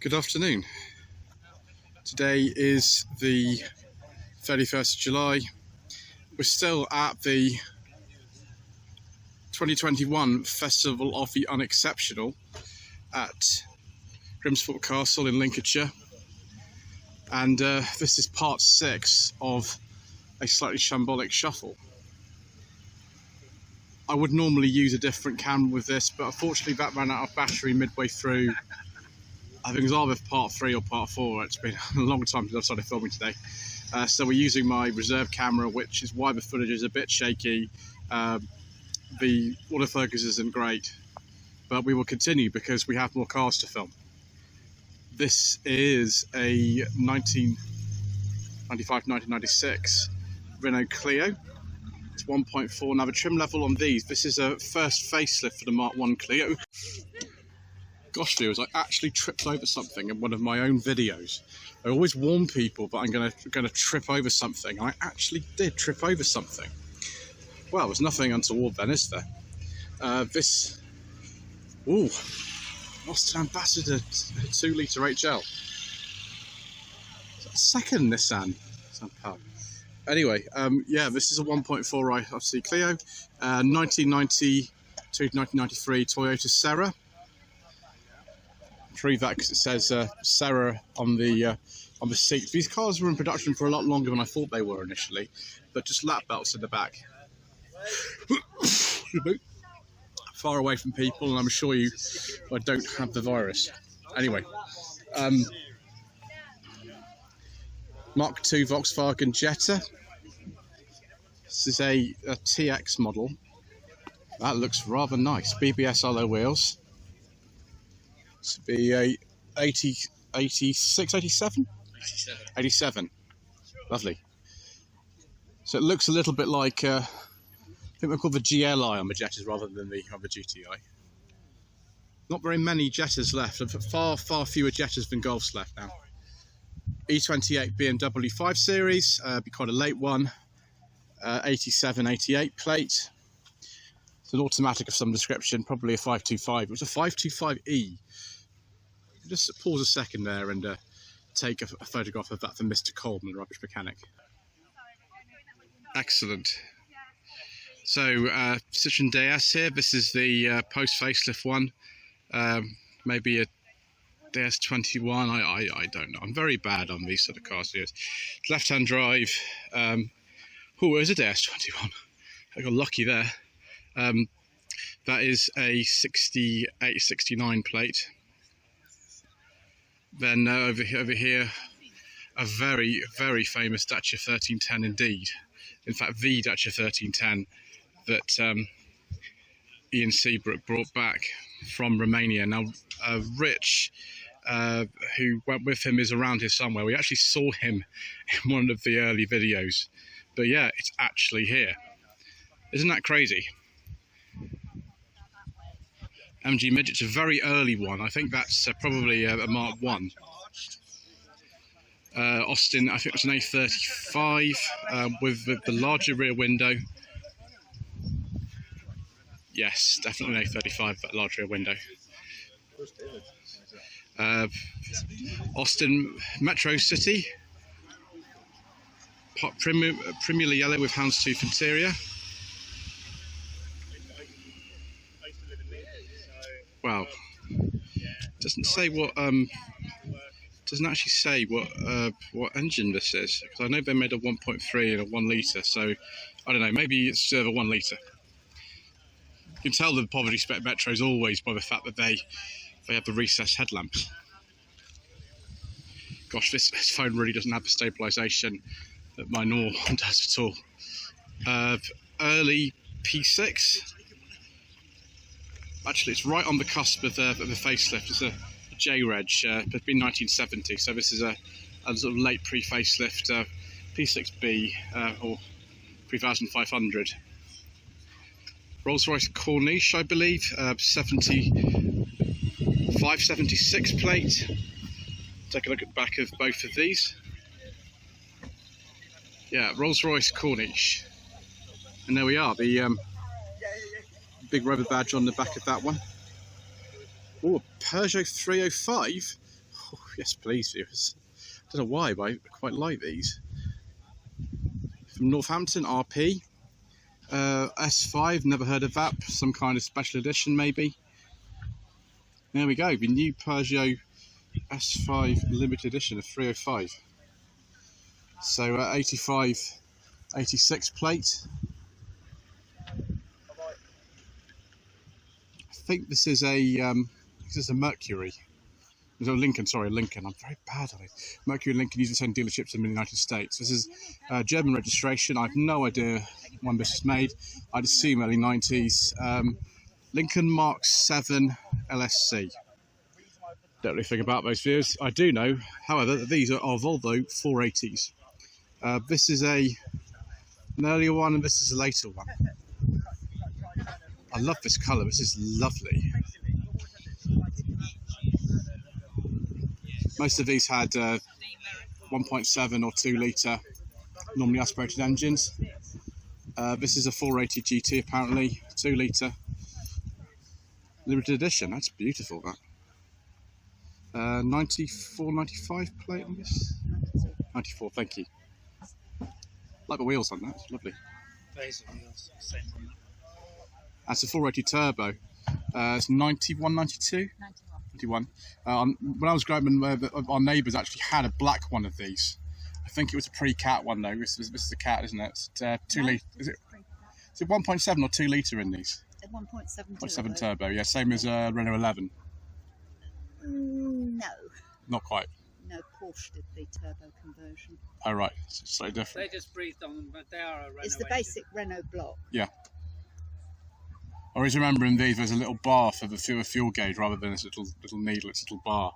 Good afternoon. Today is the 31st of July. We're still at the 2021 Festival of the Unexceptional at Grimsthorpe Castle in Lincolnshire. And this is part 6 of a Slightly Shambolic Shuffle. I would normally use a different camera with this, but unfortunately that ran out of battery midway through. I think it was either part 3 or part 4. It's been a long time since I've started filming today. So we're using my reserve camera, which is why the footage is a bit shaky. The autofocus isn't great, but we will continue because we have more cars to film. This is a 1995-1996 Renault Clio. It's 1.4. Now the trim level on these, this is a first facelift for the Mark 1 Clio. Gosh, viewers, I actually tripped over something in one of my own videos. I always warn people that I'm going to trip over something. I actually did trip over something. Well, there's nothing untoward then, is there? Austin Ambassador 2-litre HL. Second Nissan Pub. Anyway, yeah, this is a 1.4 IRC Clio, 1990 to 1993 Toyota Carrera. Prove that because it says Carrera on the seat. These cars were in production for a lot longer than I thought they were initially, but just lap belts in the back. Far away from people, and I'm sure you I don't have the virus. Anyway, Mark II Volkswagen Jetta. This is a TX model. That looks rather nice. BBS alloy wheels. This would be a 86, 87? 87. Lovely. So it looks a little bit like, I think they're called the GLI on the Jettas rather than the GTI. Not very many Jettas left, far fewer Jettas than Golfs left now. E28 BMW 5 Series, be quite a late one. 87, 88 plate. It's an automatic of some description, probably a 525. It was a 525E. Just pause a second there and take a photograph of that for Mr Coleman, the rubbish mechanic. Excellent. So, Citroen DS here. This is the post-facelift one. Maybe a DS21. I don't know. I'm very bad on these sort of cars. Left-hand drive. Oh, there's a DS21. I got lucky there. That is a 68, 69 plate. Then over here, a very, very famous Dacia 1310 indeed. In fact, the Dacia 1310 that Ian Seabrook brought back from Romania. Now, Rich, who went with him, is around here somewhere. We actually saw him in one of the early videos. But yeah, it's actually here. Isn't that crazy? MG Midget's a very early one. I think that's probably a Mark 1. Austin, I think it's an A35 with the larger rear window. Yes, definitely an A35, that large rear window. Austin Metro City. Premier yellow with houndstooth interior. Wow, doesn't say what doesn't actually say what engine this is, because I know they made a 1.3 and a 1 litre, so I don't know, maybe it's a 1 litre. You can tell the poverty spec Metros always by the fact that they have the recessed headlamps. Gosh, this phone really doesn't have the stabilisation that my Nor does at all. Early P6. Actually, it's right on the cusp of the facelift. It's a J-Reg, it's been 1970, so this is a sort of late pre-facelift P6B or 3500. Rolls-Royce Corniche, I believe, 576 plate. Take a look at the back of both of these. Yeah, Rolls-Royce Corniche. And there we are, the big rubber badge on the back of that one. Oh, a Peugeot 305. Yes, please, viewers. I don't know why, but I quite like these. From Northampton, RP. S5, never heard of that. Some kind of special edition, maybe. There we go, the new Peugeot S5 limited edition of 305. So 85, 86 plate. I think this is a Mercury. No, Lincoln, sorry, Lincoln. I'm very bad at it. Mercury and Lincoln use the same dealerships in the United States. This is German registration. I have no idea when this was made. I'd assume early 90s. Lincoln Mark 7 LSC. Don't really think about those views. I do know, however, that these are Volvo 480s. This is an earlier one and this is a later one. I love this colour. This is lovely. Most of these had 1.7 or 2 litre normally aspirated engines. This is a 480 GT apparently, 2 litre. Limited edition, that's beautiful that. 94, 95 plate on this? 94, thank you. Like the wheels on that, it's lovely. That's a 480 turbo. It's 91, 92? 91. When I was growing up, our neighbours actually had a black one of these. I think it was a pre-cat one though. This is a cat, isn't it? It's 2 litre. Is it 1.7 or 2 litre in these? 1.7 turbo, yeah, same as Renault 11. No. Not quite. No, Porsche did the turbo conversion. Oh right, it's slightly different. They just breathed on them, but they are a Renault. It's the basic Renault block. Yeah. I always remember in these there's a little bar for the fuel gauge rather than this little needle, it's a little bar.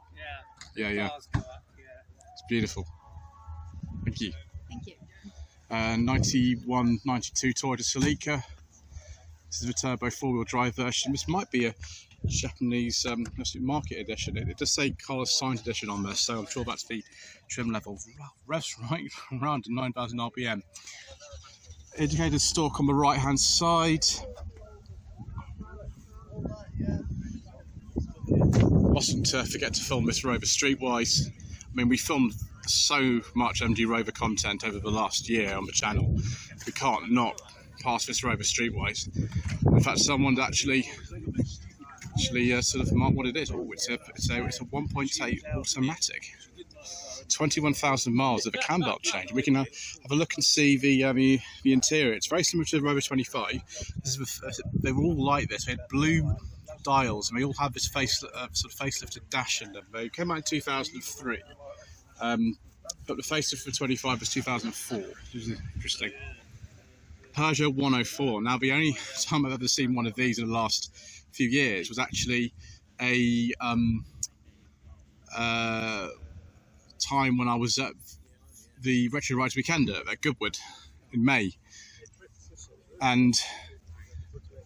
Yeah. Yeah. Bars go up, yeah. It's beautiful. Thank you. Thank you. 91, 92 Toyota Celica. This is a turbo 4-wheel drive version. This might be a Japanese market edition. It does say colour signed edition on there, so I'm sure that's the trim level. Revs right around 9,000 RPM. Indicated stalk on the right hand side. Mustn't forget to film this Rover streetwise. I mean, we filmed so much MG Rover content over the last year on the channel. We can't not pass this Rover streetwise. In fact, someone actually sort of marked what it is. Oh, it's a 1.8 automatic. 21,000 miles of a cam belt change. We can have a look and see the interior. It's very similar to the Rover 25. They were all like this. They had blue dials, and they all have this sort of facelifted dash in them. They came out in 2003, but the facelift for 25 was 2004, which is interesting. Peugeot 104. Now, the only time I've ever seen one of these in the last few years was actually a time when I was at the Retro Rides Weekend at Goodwood in May, and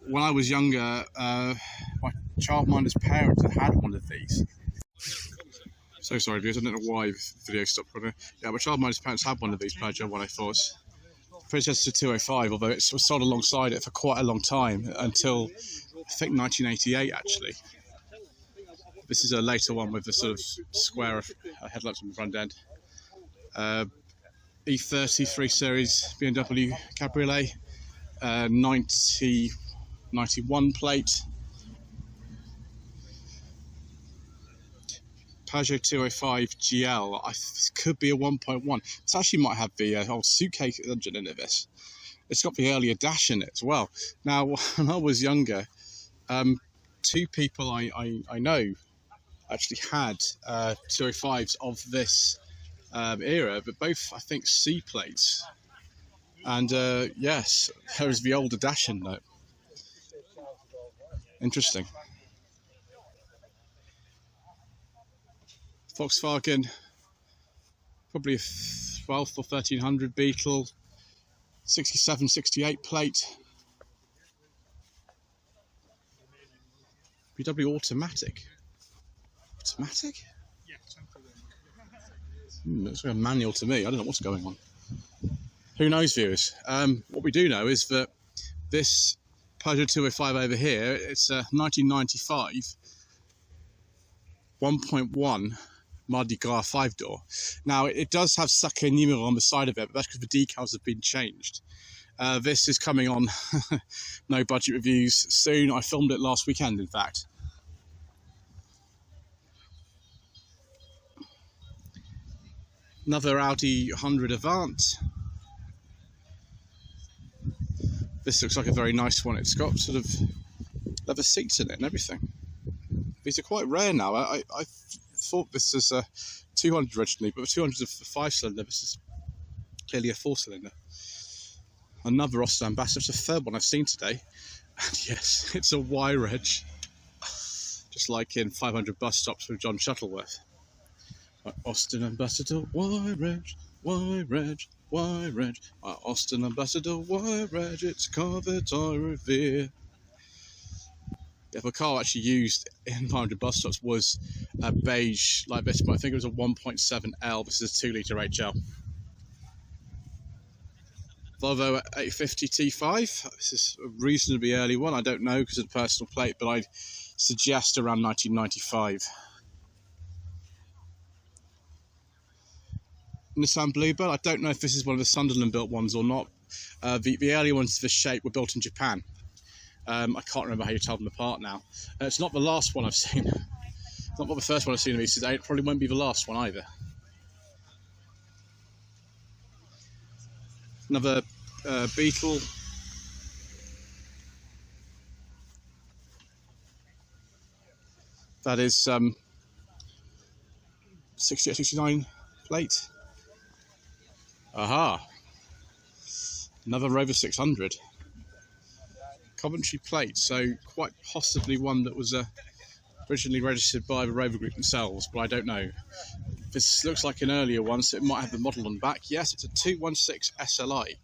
when I was younger, my childminder's parents had one of these. So sorry, viewers, I don't know why the video stopped. Yeah, my childminder's parents had one of these Peugeot 104s. Predecessor to 205, although it was sold alongside it for quite a long time, until I think 1988 actually. This is a later one with the sort of square headlights on the front end. E30 3 Series BMW Cabriolet, 91 plate. Peugeot 205 GL, this could be a 1.1. This actually might have the old suitcase engine in it, this. It's got the earlier dash in it as well. Now, when I was younger, 2 people I know actually had 205s of this era, but both, I think, C plates. And yes, there is the older dash in it. Interesting. Volkswagen, probably a 12th or 1300 Beetle, 67, 68 plate. VW automatic. Automatic? Looks like a manual to me. I don't know what's going on. Who knows, viewers? What we do know is that this Peugeot 205 over here, it's a 1995 1.1 Mardi Gras 5-door. Now, it does have Sacre Numéro on the side of it, but that's because the decals have been changed. This is coming on No Budget Reviews soon. I filmed it last weekend, in fact. Another Audi 100 Avant. This looks like a very nice one. It's got sort of leather seats in it and everything. These are quite rare now. I thought this was a 200 originally, but the 200 is a 5-cylinder. This is clearly a 4-cylinder. Another Austin Ambassador. It's the third one I've seen today. And yes, it's a Y-Reg. Just like in 500 Bus Stops with John Shuttleworth. Austin Ambassador, Y-Reg, Y-Reg, Y-Reg. Austin Ambassador, Y-Reg, it's a car that I revere. Yeah, the car actually used in 500 Bus Stops was a beige like this, but I think it was a 1.7L. This is a 2-litre HL. Volvo 850 T5. This is a reasonably early one. I don't know because of the personal plate, but I'd suggest around 1995. Nissan Bluebird. I don't know if this is one of the Sunderland built ones or not. The earlier ones of this shape were built in Japan. I can't remember how you tell them apart now. It's not the last one I've seen. It's not the first one I've seen of these today. It probably won't be the last one either. Another Beetle. That is 6869 plate. Aha! Another Rover 600. Coventry plate, so quite possibly one that was originally registered by the Rover Group themselves, but I don't know. This looks like an earlier one, so it might have the model on the back. Yes, it's a 216 SLI.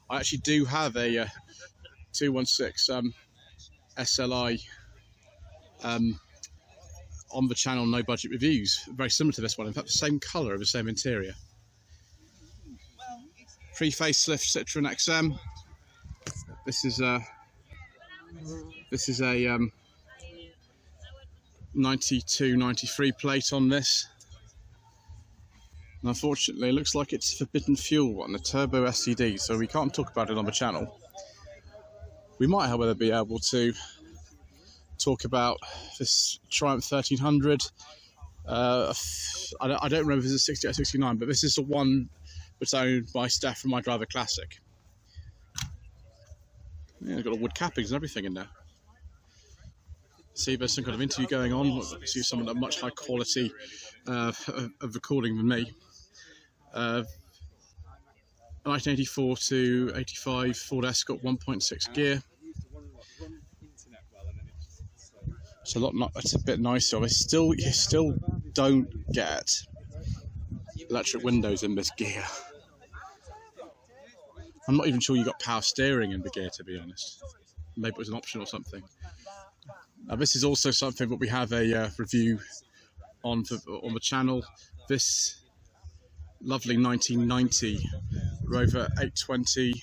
I actually do have a 216 SLI on the channel No Budget Reviews. Very similar to this one, in fact the same colour, the same interior. Pre-facelift Citroen XM. This is a 92-93 plate on this. And unfortunately, it looks like it's forbidden fuel one, the turbo SCD, so we can't talk about it on the channel. We might, however, be able to talk about this Triumph 1300. I don't remember if it's a 68 or 69, but this is the one that's owned by Steph from My Driver Classic. Yeah, they've got the wood cappings and everything in there. See, there's some kind of interview going on. See someone at a much higher quality of recording than me. 1984 to 85 Ford Escort 1.6 gear. It's it's a bit nicer. You still don't get electric windows in this gear. I'm not even sure you got power steering in the gear, to be honest. Maybe it was an option or something. This is also something that we have a review on the channel. This lovely 1990 Rover 820,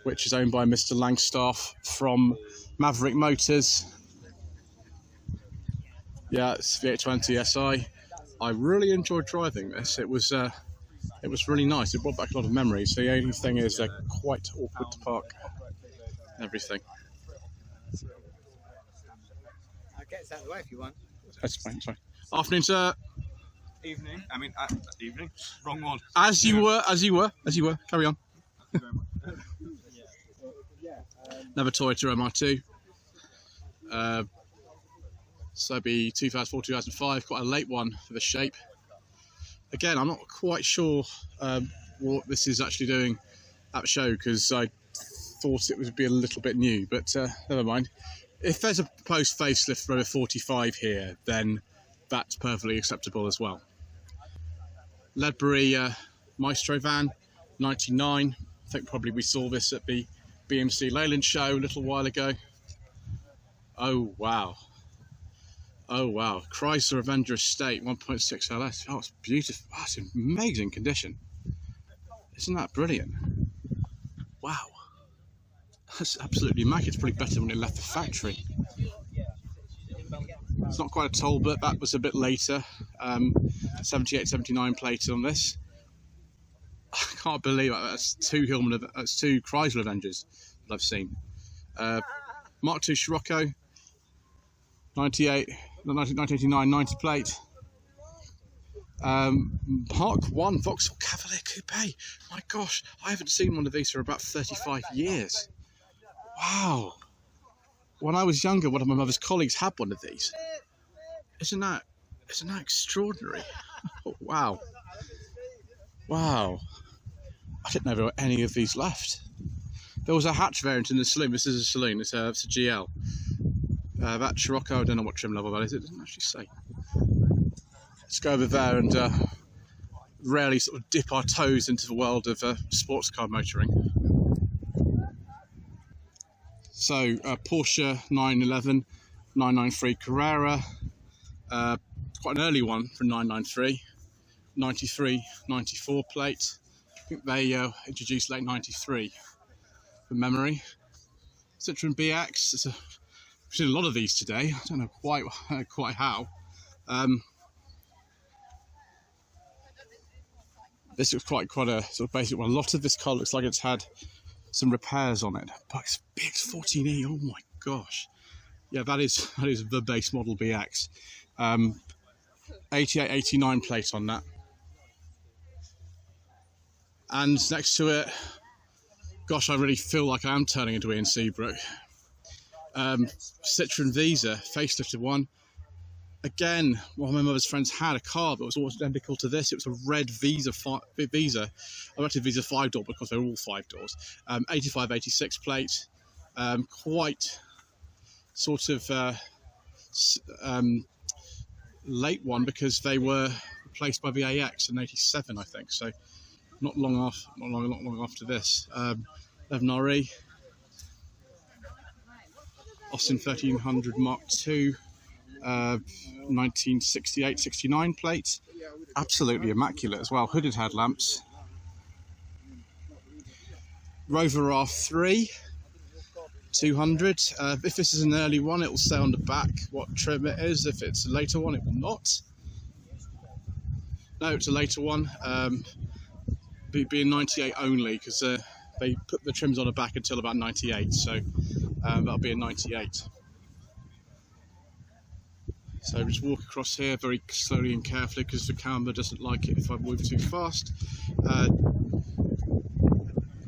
which is owned by Mr Langstaff from Maverick Motors. Yeah, it's the 820 SI. I really enjoyed driving this. It was really nice. It brought back a lot of memories. The only thing is they're quite awkward to park and everything. I'll get out of the way if you want. That's fine, sorry. Afternoon, sir. Evening. I mean, evening. Wrong one. As you were. Carry on. Another Toyota MR2. So it'd be 2004, 2005, quite a late one for the shape. Again, I'm not quite sure what this is actually doing at the show, because I thought it would be a little bit new, but never mind. If there's a post facelift Rover 45 here, then that's perfectly acceptable as well. Ledbury Maestro van, 99. I think probably we saw this at the BMC Leyland show a little while ago. Oh wow. Oh wow, Chrysler Avenger Estate 1.6 LS. Oh, it's beautiful. Oh, it's in amazing condition. Isn't that brilliant? Wow. That's absolutely immaculate. It's probably better when it left the factory. It's not quite a Talbot, that was a bit later. 78, 79 plate on this. I can't believe it. That's two Chrysler Avengers that I've seen. Mark II Scirocco, 1989 90 plate. Mark I Vauxhall Cavalier Coupe. My gosh, I haven't seen one of these for about 35 years. Wow. When I was younger, one of my mother's colleagues had one of these. Isn't that extraordinary? Oh, wow. Wow. I didn't know there were any of these left. There was a hatch variant in the saloon. This is a saloon. It's a GL. That Scirocco, I don't know what trim level that is. It doesn't actually say. Let's go over there and rarely sort of dip our toes into the world of sports car motoring. So Porsche 911, 993 Carrera, quite an early one from 993, 93, 94 plate. I think they introduced late 93 from memory. Citroen BX, we've seen a lot of these today. I don't know quite how. This looks quite a sort of basic one. A lot of this car looks like it's had some repairs on it. But it's BX14E, oh my gosh. Yeah, that is the base model BX. 88, 89 plate on that. And next to it, gosh, I really feel like I am turning into Ian Seabrook. Citroen Visa, facelifted one. Again, one of my mother's friends had a car that was almost identical to this. It was a red Visa. I went to Visa 5-door because they're all 5 doors. 85, 86 plate. Quite sort of late one because they were replaced by the AX in 87, I think. So not long after this. 11RE. Austin 1300 Mark II. 1968-69 plate, absolutely immaculate as well. Hooded headlamps. Rover R3 200. If this is an early one, it will say on the back what trim it is. If it's a later one, it will not. No, it's a later one. Being 98 only because they put the trims on the back until about 98, so that'll be a 98. So just walk across here very slowly and carefully because the camera doesn't like it if I move too fast.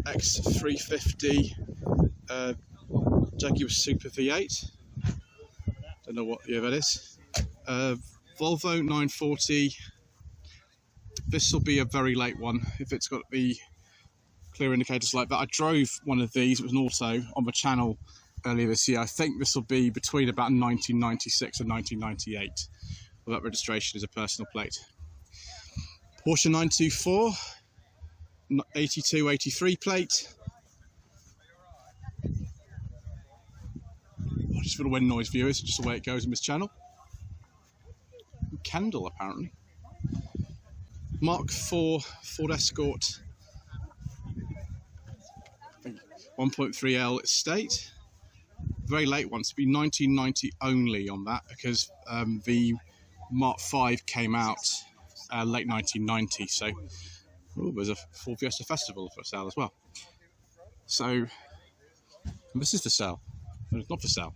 X350 Jaguar Super V8. Don't know what year that is. Volvo 940. This will be a very late one if it's got the clear indicators like that. I drove one of these, it was an auto, on the channel earlier this year. I think this will be between about 1996 and 1998. Well, that registration is a personal plate. Porsche 924, 82, 83 plate. Just for the wind noise viewers, just the way it goes in this channel. Kendall, apparently. Mark IV Ford Escort 1.3L estate. Very late one, to be 1990 only on that because the Mark V came out late 1990. So there's a Ford Fiesta Festival for sale as well. So this is for sale. No, it's not for sale.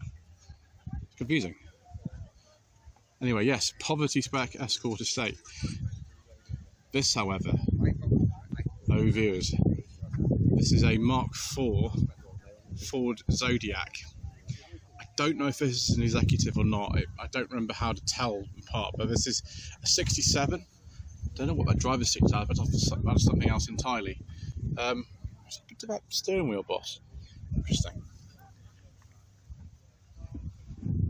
It's confusing. Anyway, yes, poverty spec Escort estate. This, however, no viewers. This is a Mark IV Ford Zodiac. I don't know if this is an executive or not. I don't remember how to tell apart, but this is a 67. Don't know what that driver's seat's out, but that's something else entirely. Something about steering wheel, boss. Interesting.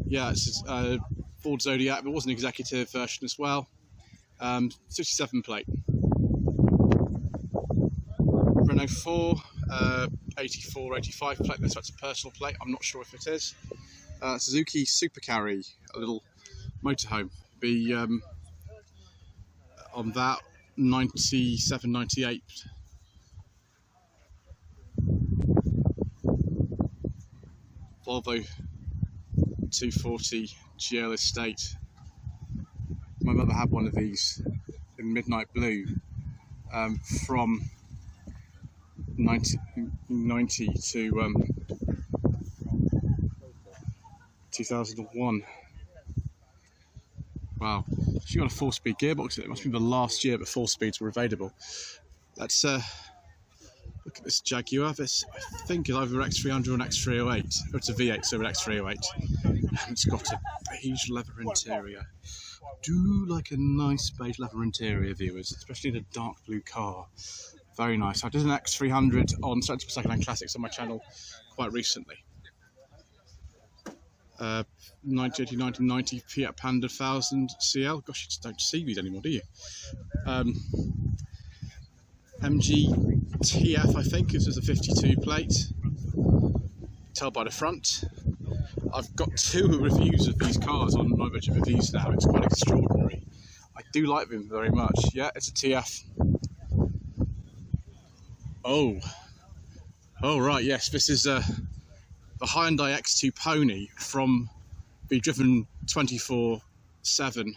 Yeah, it's a Ford Zodiac. There was an executive version as well. 67 plate. Renault 4, 84, 85 plate. That's a personal plate. I'm not sure if it is. Suzuki Super Carry, a little motorhome. Be on that 97, 98. Volvo 240 GL estate. My never had one of these in midnight blue from 1990 to 2001. Wow, she got a 4-speed gearbox in it. It must be the last year that 4 speeds were available. Let's look at this Jaguar. This, I think, is either an X300 or an X308. Or it's a V8, so an X308. And it's got a beige leather interior. Do like a nice beige leather interior, viewers, especially in a dark blue car. Very nice. I did an X300 on Sensible Secondhand Classics on my channel quite recently. 1990 Fiat Panda 1000 CL. Gosh, you just don't see these anymore, do you? MGTF, I think. This is a 52 plate. Tell by the front. I've got 2 reviews of these cars on My Budget Reviews now. It's quite extraordinary. I do like them very much. Yeah, it's a TF. Oh, right, yes, this is the Hyundai X2 Pony from the Driven 24/7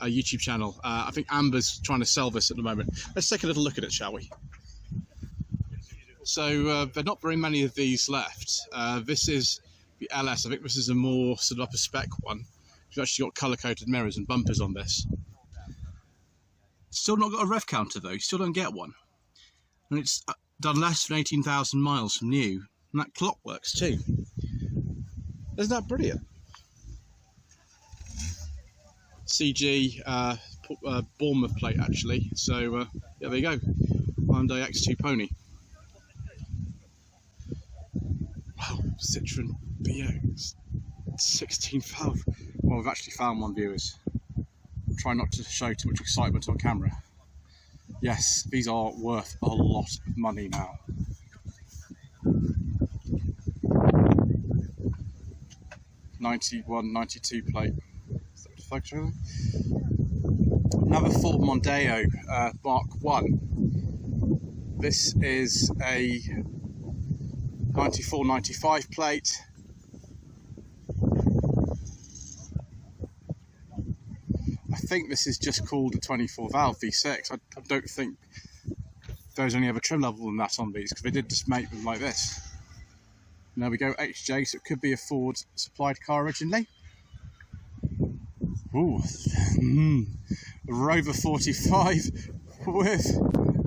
YouTube channel. I think Amber's trying to sell this at the moment. Let's take a little look at it, shall we? So there are not very many of these left. This is the LS. I think this is a more sort of upper spec one. We've actually got colour-coded mirrors and bumpers on this. Still not got a rev counter though. You still don't get one. And it's done less than 18,000 miles from new. And that clock works too. Isn't that brilliant? CG Bournemouth plate actually. So yeah, there you go. Hyundai X2 Pony. Wow, Citroen BO 16,000. Well, we've actually found one, viewers. Try not to show too much excitement on camera. Yes, these are worth a lot of money now. '91, '92 plate. Is that the flag trailer? Another Ford Mondeo Mark 1. This is a 94, 95 plate. I think this is just called a 24 valve V6. I don't think there's any other trim level than that on these, because they did just make them like this. And there we go, HJ, so it could be a Ford supplied car originally. Ooh, Rover 45 with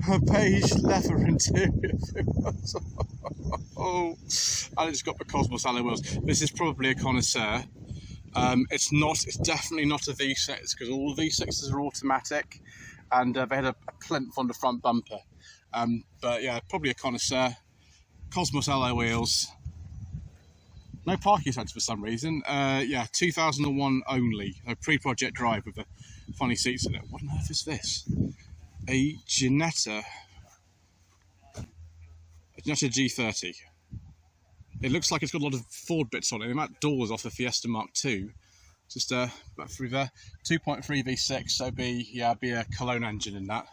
a beige leather interior. Oh, and it's got the Cosmos alloy wheels. This is probably a connoisseur. It's definitely not a V6, because all the V6s are automatic, and they had a plinth on the front bumper. But yeah, probably a connoisseur. Cosmos alloy wheels. No parking sensors for some reason. Yeah, 2001 only. A pre-project drive with the funny seats in it. What on earth is this? A Ginetta G30. It looks like it's got a lot of Ford bits on it. That door's off the Fiesta Mark II. Just back through there. 2.3 V6, so be a Cologne engine in that.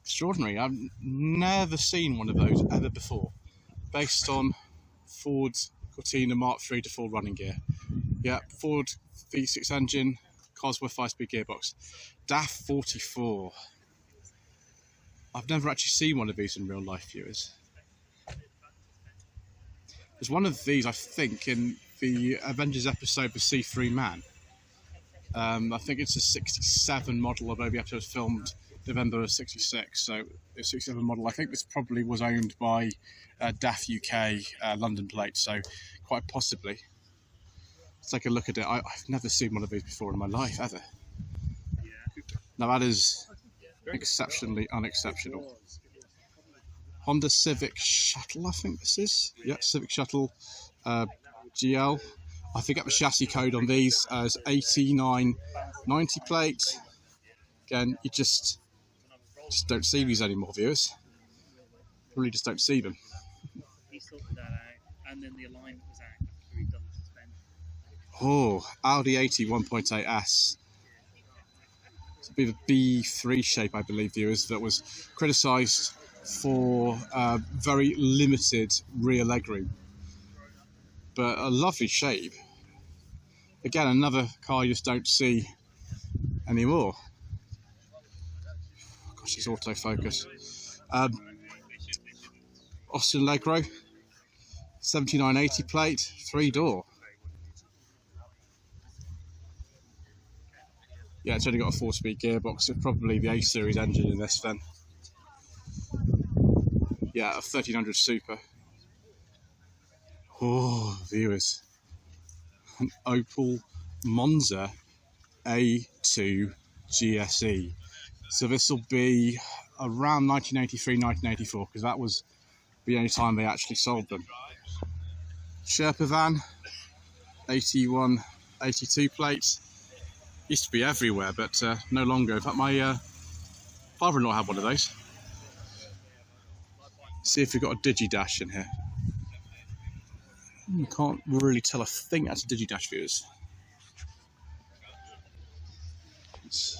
Extraordinary. I've never seen one of those ever before. Based on Ford Cortina Mark III to full running gear. Yeah, Ford V6 engine, Cosworth 5-speed gearbox. DAF 44. I've never actually seen one of these in real life, viewers. There's one of these, I think, in the Avengers episode with C3 Man. I think it's a 67 model, although the episode was filmed November of 66, so it's 67 model. I think this probably was owned by DAF UK London plate, so quite possibly. Let's take a look at it. I've never seen one of these before in my life, ever. Now that is exceptionally unexceptional. Honda Civic Shuttle, I think this is. Yeah, Civic Shuttle GL. I forget the chassis code on these as 8990 plate. Again, you just don't see these anymore, viewers. Really just don't see them. He sorted that out, and then the alignment was out after he'd done the suspension. Oh, Audi 80 1.8S. It's a bit of a B3 shape, I believe, viewers, that was criticised for very limited rear legroom. But a lovely shape. Again, another car you just don't see anymore. Gosh, it's autofocus. Austin Legro, 7980 plate, 3-door. Yeah, it's only got a 4-speed gearbox. It's probably the A-series engine in this then. Yeah, a 1300 Super. Oh, viewers. An Opel Monza A2 GSE. So this will be around 1983, 1984, because that was the only time they actually sold them. Sherpa van, 81, 82 plates. Used to be everywhere, but no longer. In fact, my father-in-law had one of those. See if we've got a Digidash in here. Can't really tell. I think that's a Digidash, viewers. It's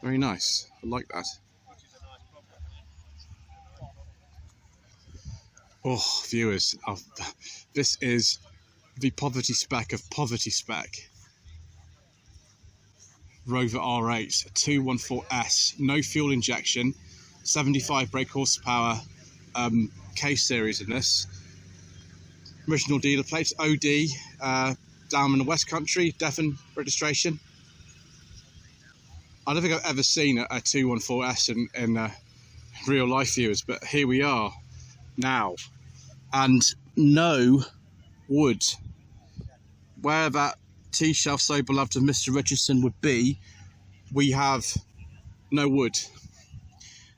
very nice. I like that. Oh, viewers, this is the poverty spec of poverty spec. Rover R8, a 214S, no fuel injection, 75 brake horsepower, K-series in this. Original dealer plates, OD, down in the West Country, Devon registration. I don't think I've ever seen a 214S in real life, viewers, but here we are now. And no wood. Where that T-shelf so beloved of Mr Richardson would be, we have no wood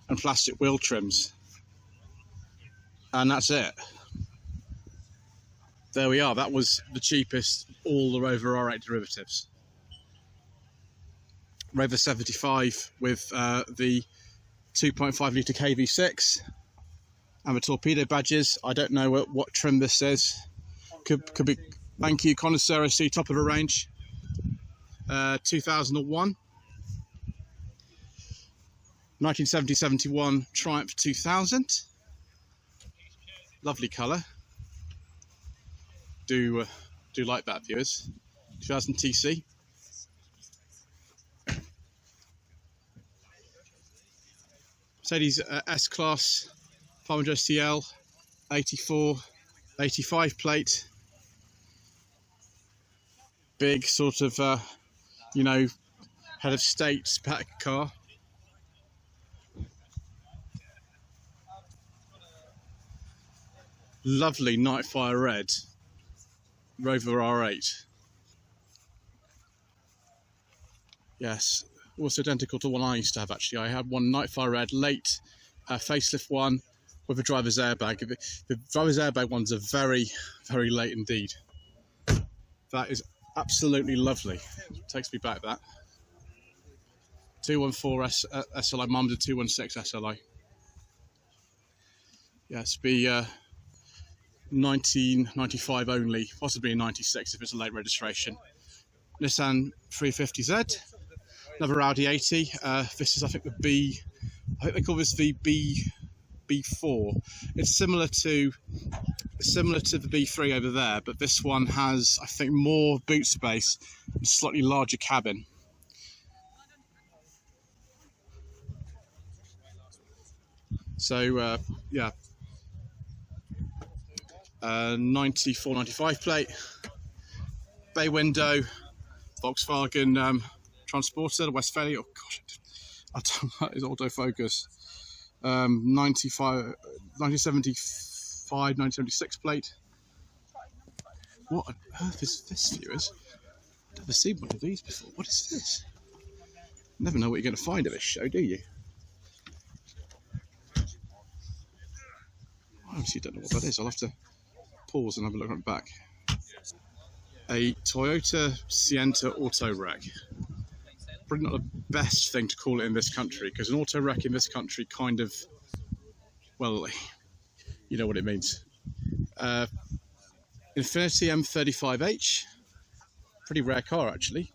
and plastic wheel trims. And that's it. There we are. That was the cheapest, all the Rover R8 derivatives. Rover 75 with the 2.5 litre KV6 and the torpedo badges. I don't know what trim this is. Could be. Thank you, Connoisseur. See, top of the range. 2001. 1970-71 Triumph 2000. Lovely colour. Do like that, viewers. 2000 TC. Mercedes S-Class 500 STL 84, 85 plate. Big sort of, you know, head of state spec car. Lovely Nightfire red Rover R8. Yes, also identical to one I used to have actually. I had one Nightfire red, late facelift one with a driver's airbag. The driver's airbag ones are very, very late indeed. That is absolutely lovely. Takes me back, that. 214 SLI, mum's a 216 SLI. Yes, be 1995 only, possibly in 96 if it's a late registration. Nissan 350Z, another Audi 80. This is, I think, the B. I think they call this the B4. It's similar to the B3 over there, but this one has, I think, more boot space and slightly larger cabin. So yeah, 94, 95 plate, bay window, Volkswagen Transporter, the Westphalia. Oh gosh, I don't know, it's autofocus. 1975, 1976 plate. What on earth is this, viewers? I've never seen one of these before. What is this? Never know what you're going to find at this show, do you? I honestly don't know what that is. I'll have to pause and have a look at the back. A Toyota Sienta auto wreck. Probably not the best thing to call it in this country, because an auto wreck in this country kind of, well, you know what it means. Infiniti M35H, pretty rare car actually.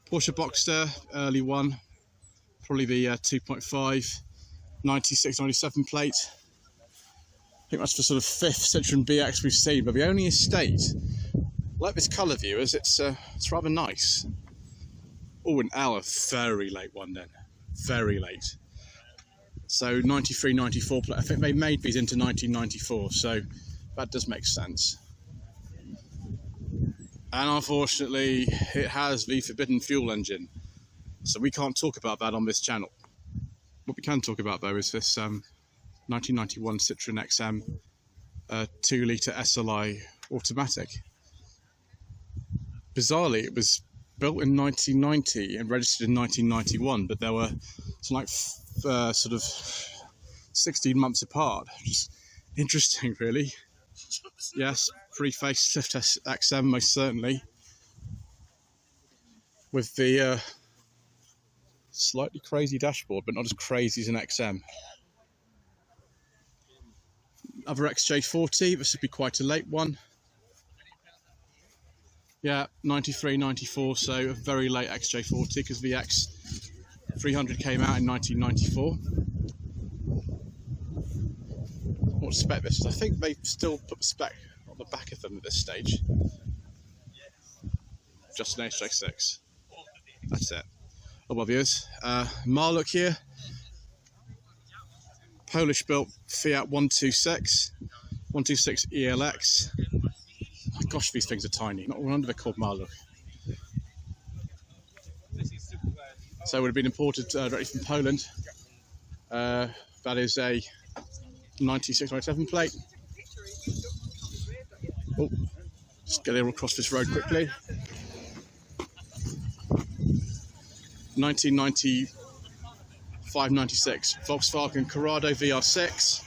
Porsche Boxster, early one, probably the 2.5, 96, 97 plate. I think that's the sort of fifth Citroen BX we've seen, but the only estate like this colour, viewers. It's rather nice. Oh, an hour, very late one then. Very late. So 93, 94, I think they made these into 1994, so that does make sense. And unfortunately, it has the forbidden fuel engine, so we can't talk about that on this channel. What we can talk about though is this 1991 Citroen XM 2-litre SLI automatic. Bizarrely, it was built in 1990 and registered in 1991, but there were like sort of 16 months apart. Just interesting, really. Yes, pre-facelift XM, most certainly. With the slightly crazy dashboard, but not as crazy as an XM. Other XJ40, this would be quite a late one. Yeah, 93, 94, so a very late XJ40 because the X300 came out in 1994. What spec this is? I think they still put the spec on the back of them at this stage. Just an HJ6. That's it. Oh well, viewers. Marlook here. Polish built Fiat 126 ELX. Oh gosh, these things are tiny. Not wonder they're called Marlook. So it would have been imported directly from Poland. That is a 96-97 plate. Oh, just get across this road quickly. 1995-96 Volkswagen Carrera VR6.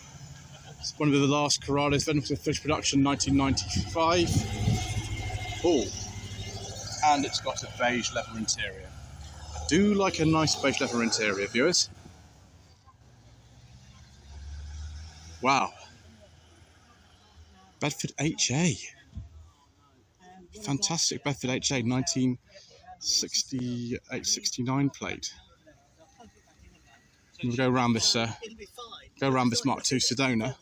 It's one of the last Carreras then for finished production, 1995. Oh, and it's got a beige leather interior. I do like a nice beige leather interior, viewers. Wow. Bedford HA. Fantastic Bedford HA, 1968-69 plate. We'll go around this Mark II Sedona.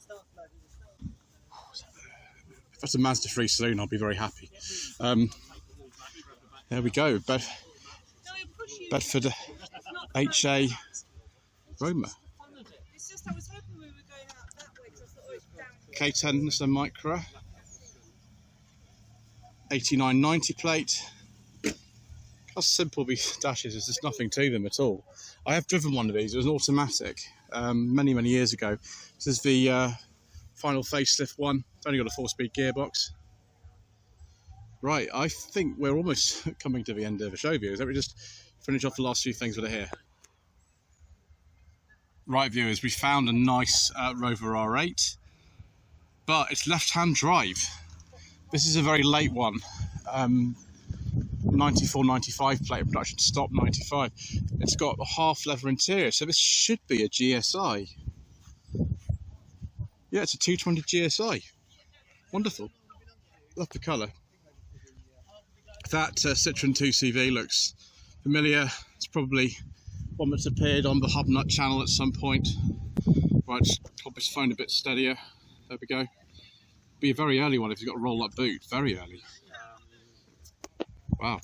If that's a Mazda 3 Saloon, I'll be very happy. There we go, Bedford HA Roma. K10 Nissan Micra. 89-90 plate. How simple these dashes is, there's nothing to them at all. I have driven one of these, it was an automatic many years ago. This is the final facelift one, it's only got a 4-speed gearbox. Right, I think we're almost coming to the end of the show, viewers. Let me just finish off the last few things that are here. Right, viewers, we found a nice Rover R8, but it's left-hand drive. This is a very late one. 94-95 plate production, stop 95. It's got a half leather interior, so this should be a GSI. Yeah, it's a 220 GSI. Wonderful. Love the colour. That Citroen 2CV looks familiar. It's probably one that's appeared on the HubNut channel at some point. Right, just pop his phone a bit steadier. There we go. Be a very early one if you've got a roll-up boot. Very early. Wow.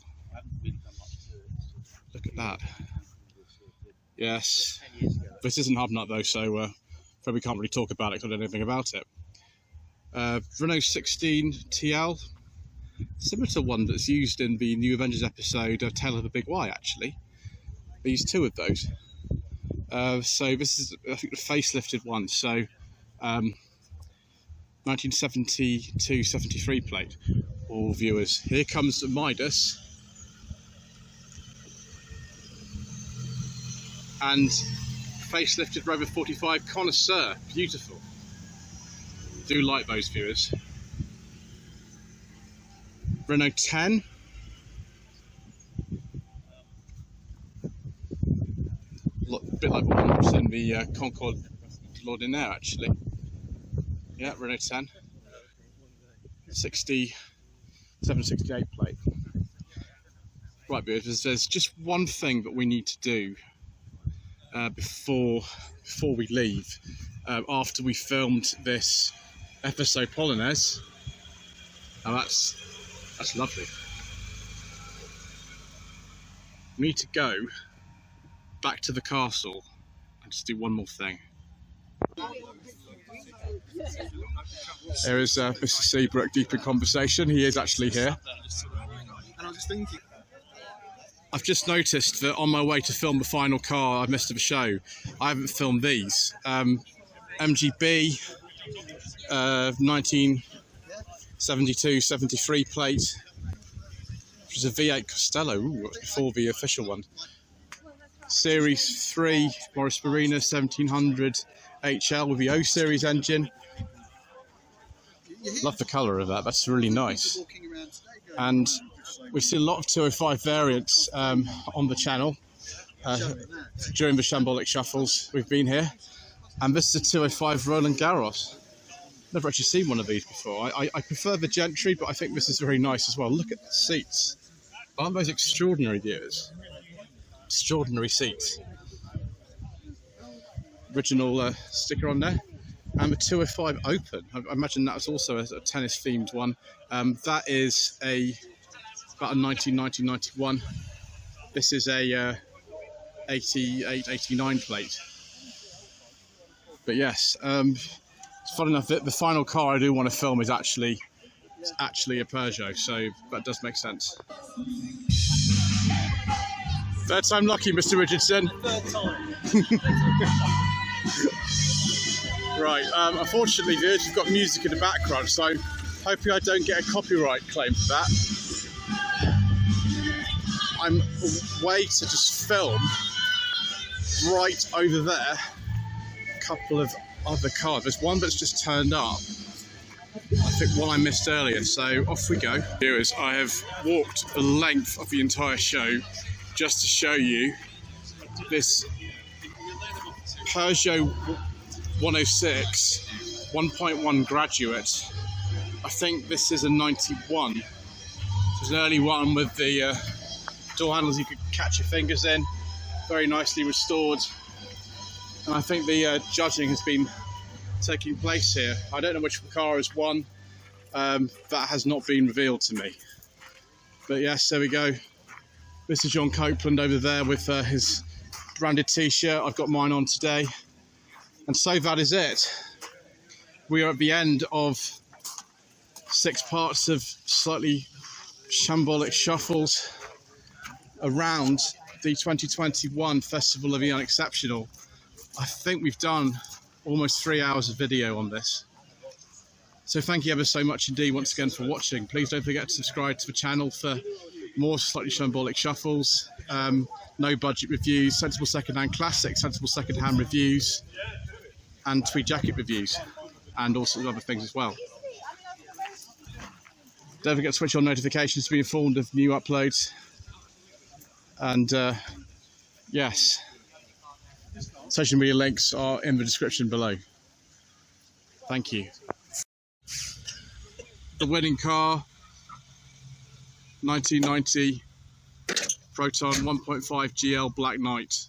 Look at that. Yes. This isn't HubNut though, so we can't really talk about it because I don't know anything about it. Renault 16 TL. Similar to one that's used in the New Avengers episode of Tale of the Big Y, actually. They used 2 of those. So this is, I think, the facelifted one. So 1972-73 plate. All viewers, here comes the Midas. And facelifted Rover 45 Connoisseur. Beautiful. Do like those, viewers. Renault 10. A bit like the one that's in the Concours Lord in there, actually. Yeah, Renault 10. 67-68 plate. Right, viewers, there's just one thing that we need to do before we leave, after we filmed this episode Polonaise, and that's That's lovely. We need to go back to the castle and just do one more thing. There is Mr Seabrook deep in conversation. He is actually here. And I was just thinking. I've just noticed that on my way to film the final car I missed of the show, I haven't filmed these. MGB 1972-73 plate, which is a V8 Costello. Ooh, that's before the official one. Series 3 Morris Marina 1700 HL with the O series engine. Love the colour of that. That's really nice. And we've seen a lot of 205 variants on the channel during the Shambolic Shuffles we've been here. And this is a 205 Roland Garros. Never actually seen one of these before. I prefer the Gentry, but I think this is very nice as well. Look at the seats. Aren't those extraordinary, viewers? Extraordinary seats. Original sticker on there. And the 205 Open. I imagine that was also a tennis-themed one. That is about a 1990-91. This is a 88-89 plate. But yes, it's fun enough that the final car I do want to film is actually a Peugeot, so that does make sense. Third time lucky, Mr Richardson. Third time. Right, unfortunately, viewers, you've got music in the background, so hoping I don't get a copyright claim for that. I'm away to just film right over there a couple of other cars. There's one that's just turned up. I think one I missed earlier, so off we go. Viewers, I have walked the length of the entire show just to show you this Peugeot 106 1.1 Graduate. I think this is a 91. It's an early one with the door handles you could catch your fingers in, very nicely restored. And I think the judging has been taking place here. I don't know which car has won. That has not been revealed to me. But yes, there we go. Mr John Copeland over there with his branded t-shirt. I've got mine on today. And so that is it. We are at the end of 6 parts of Slightly Shambolic Shuffles around the 2021 Festival of the Unexceptional. I think we've done almost 3 hours of video on this. So thank you ever so much indeed once again for watching. Please don't forget to subscribe to the channel for more Slightly Shambolic Shuffles, no budget reviews, sensible second-hand classics, sensible second-hand reviews, and tweed jacket reviews, and all sorts of other things as well. Don't forget to switch on notifications to be informed of new uploads. And yes, social media links are in the description below. Thank you. The winning car, 1990 Proton 1.5 GL Black Knight.